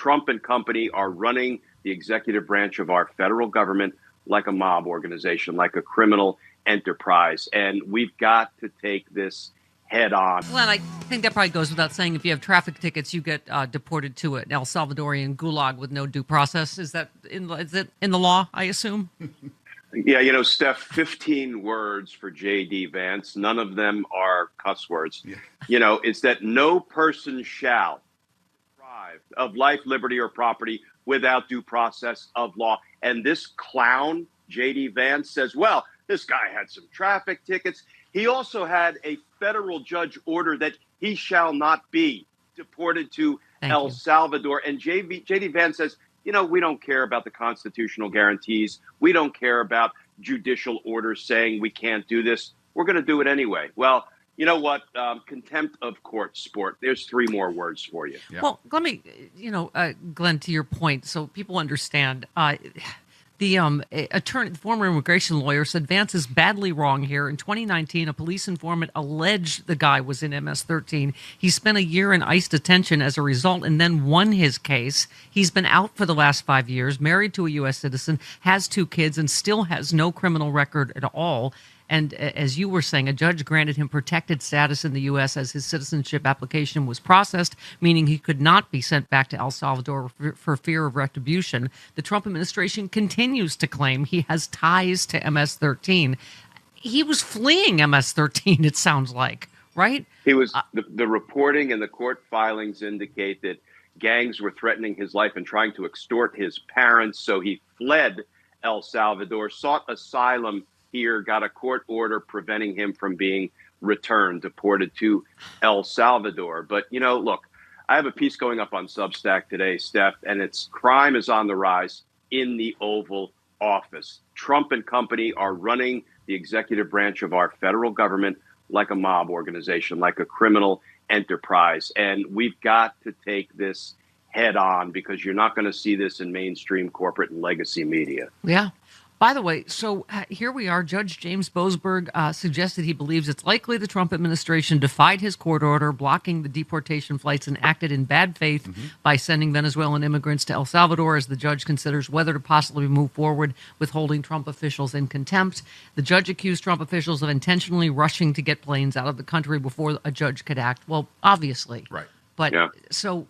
Trump and company are running the executive branch of our federal government like a mob organization, like a criminal enterprise. And we've got to take this head on. Well, I think that probably goes without saying. If you have traffic tickets, you get deported to an El Salvadorian gulag with no due process. Is it in the law, I assume? Yeah, Steph, 15 words for J.D. Vance. None of them are cuss words. Yeah. It's that no person shall be deprived of life, liberty, or property without due process of law. And this clown, J.D. Vance, says, well, this guy had some traffic tickets. He also had a federal judge order that he shall not be deported to El Salvador. And J.D. Vance says, we don't care about the constitutional guarantees. We don't care about judicial orders saying we can't do this. We're going to do it anyway. Well, you know what? Contempt of court sport. There's 3 more words for you. Yeah. Well, let me, Glenn, to your point, so people understand. The former immigration lawyer said Vance is badly wrong here. In 2019, a police informant alleged the guy was in MS-13. He spent a year in ICE detention as a result and then won his case. He's been out for the last 5 years, married to a U.S. citizen, has 2 kids, and still has no criminal record at all. And as you were saying, a judge granted him protected status in the U.S. as his citizenship application was processed, meaning he could not be sent back to El Salvador for fear of retribution. The Trump administration continues to claim he has ties to MS-13. He was fleeing MS-13, it sounds like, right? He was. The reporting and the court filings indicate that gangs were threatening his life and trying to extort his parents. So he fled El Salvador, sought asylum here, got a court order preventing him from being returned, deported to El Salvador. But, look, I have a piece going up on Substack today, Steph, and it's crime is on the rise in the Oval Office. Trump and company are running the executive branch of our federal government like a mob organization, like a criminal enterprise. And we've got to take this head on because you're not going to see this in mainstream corporate and legacy media. Yeah. By the way, so here we are. Judge James Boasberg suggested he believes it's likely the Trump administration defied his court order blocking the deportation flights and acted in bad faith by sending Venezuelan immigrants to El Salvador as the judge considers whether to possibly move forward with holding Trump officials in contempt. The judge accused Trump officials of intentionally rushing to get planes out of the country before a judge could act. Well, obviously. Right. But so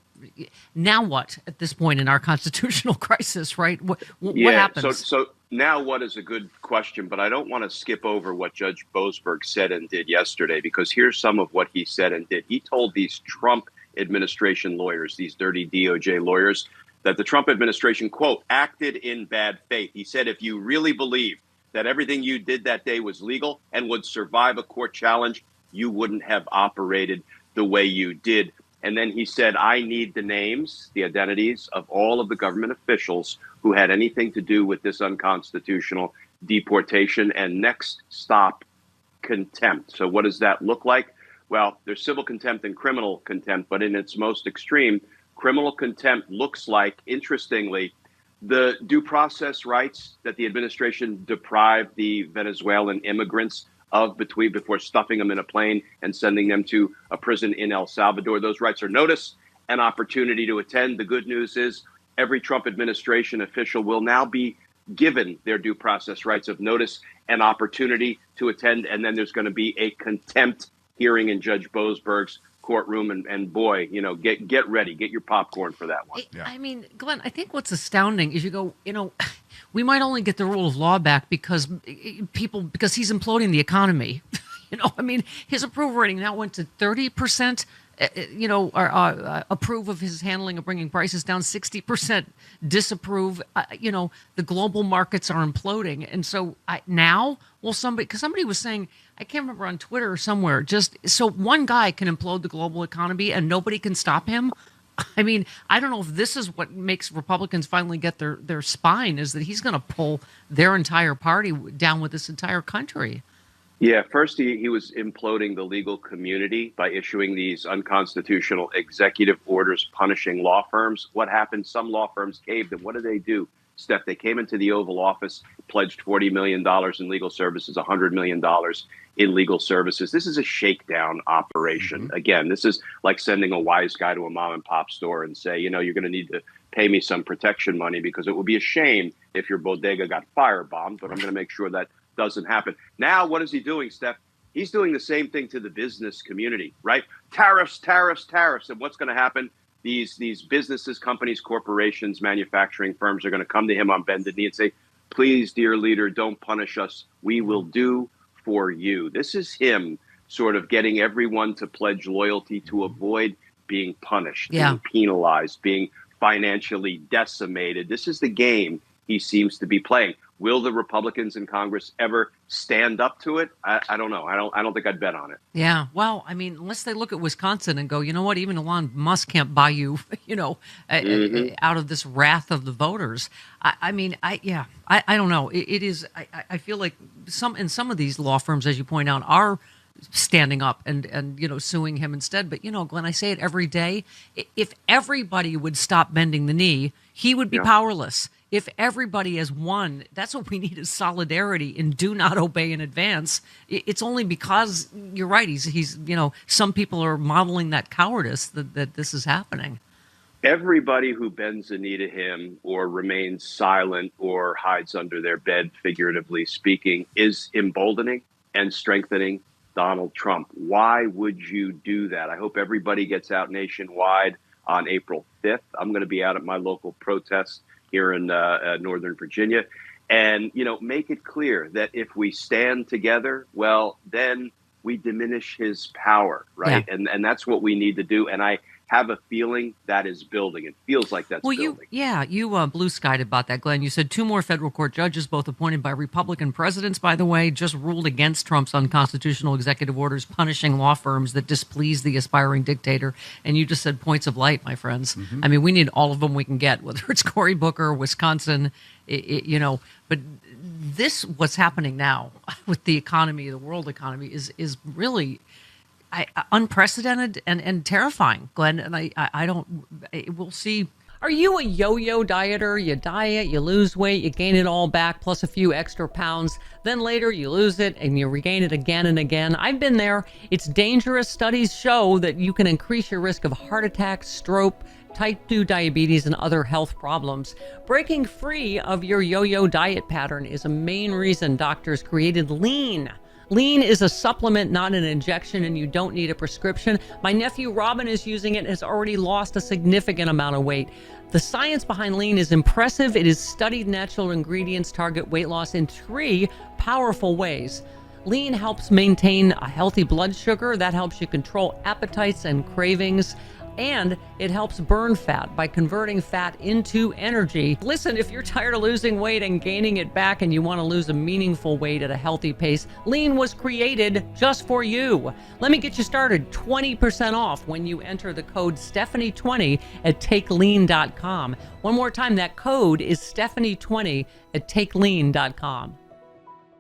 now what at this point in our constitutional crisis, right? What happens? So now what is a good question, but I don't want to skip over what Judge Boasberg said and did yesterday, because here's some of what he said and did. He told these Trump administration lawyers, these dirty DOJ lawyers, that the Trump administration, quote, acted in bad faith. He said, if you really believe that everything you did that day was legal and would survive a court challenge, you wouldn't have operated the way you did. And then he said, I need the names, the identities of all of the government officials who had anything to do with this unconstitutional deportation. And next stop, contempt. So what does that look like? Well, there's civil contempt and criminal contempt, but in its most extreme, criminal contempt looks like, interestingly, the due process rights that the administration deprived the Venezuelan immigrants of before stuffing them in a plane and sending them to a prison in El Salvador. Those rights are notice and opportunity to attend. The good news is every Trump administration official will now be given their due process rights of notice and opportunity to attend. And then there's going to be a contempt hearing in Judge Boasberg's courtroom. And boy, get ready, get your popcorn for that one. I mean, Glenn, I think what's astounding is you go, we might only get the rule of law back because he's imploding the economy. His approval rating now went to 30%. Approve of his handling of bringing prices down, 60% disapprove. The global markets are imploding. And so somebody was saying, I can't remember on Twitter or somewhere, just so one guy can implode the global economy and nobody can stop him. I mean, I don't know if this is what makes Republicans finally get their spine, is that he's going to pull their entire party down with this entire country. Yeah, first he was imploding the legal community by issuing these unconstitutional executive orders punishing law firms. What happened? Some law firms caved, and what do? Steph, they came into the Oval Office, pledged $40 million in legal services, $100 million in legal services. This is a shakedown operation. Again, this is like sending a wise guy to a mom and pop store and say, you're going to need to pay me some protection money because it would be a shame if your bodega got firebombed, but I'm going to make sure that doesn't happen. Now, what is he doing, Steph? He's doing the same thing to the business community, right? Tariffs, tariffs, tariffs. And what's going to happen? These businesses, companies, corporations, manufacturing firms are going to come to him on bended knee and say, please, dear leader, don't punish us. We will do for you. This is him sort of getting everyone to pledge loyalty to avoid being punished, being penalized, being financially decimated. This is the game he seems to be playing. Will the Republicans in Congress ever stand up to it? I don't know. I don't think I'd bet on it. Yeah. Well, I mean, unless they look at Wisconsin and go, you know what, even Elon Musk can't buy you, out of this wrath of the voters. I don't know. It is. I feel like some of these law firms, as you point out, are standing up and suing him instead. But Glenn, I say it every day. If everybody would stop bending the knee, he would be powerless. If everybody as one, that's what we need, is solidarity and do not obey in advance. It's only because you're right. He's some people are modeling that cowardice that this is happening. Everybody who bends the knee to him or remains silent or hides under their bed, figuratively speaking, is emboldening and strengthening Donald Trump. Why would you do that? I hope everybody gets out nationwide on April 5th. I'm going to be out at my local protest here in Northern Virginia, and make it clear that if we stand together, well, then we diminish his power, right? Yeah. And that's what we need to do. And I have a feeling that is building. It feels like that's building. You blue skied about that, Glenn. You said 2 more federal court judges, both appointed by Republican presidents, by the way, just ruled against Trump's unconstitutional executive orders punishing law firms that displease the aspiring dictator. And you just said points of light, my friends. I mean, we need all of them we can get, whether it's Cory Booker, Wisconsin, but this, what's happening now with the economy, the world economy, is really unprecedented and terrifying, Glenn. And we'll see. Are you a yo-yo dieter? You diet, you lose weight, you gain it all back, plus a few extra pounds. Then later you lose it and you regain it again and again. I've been there. It's dangerous. Studies show that you can increase your risk of heart attack, stroke, type 2 diabetes, and other health problems. Breaking free of your yo-yo diet pattern is a main reason doctors created Lean. Lean is a supplement, not an injection, and you don't need a prescription. My nephew Robin is using it and has already lost a significant amount of weight. The science behind Lean is impressive. It is studied natural ingredients target weight loss in 3 powerful ways. Lean helps maintain a healthy blood sugar. That helps you control appetites and cravings. And it helps burn fat by converting fat into energy. Listen, if you're tired of losing weight and gaining it back and you want to lose a meaningful weight at a healthy pace, Lean was created just for you. Let me get you started. 20% off when you enter the code Stephanie20 at takelean.com. One more time, that code is Stephanie20 at takelean.com.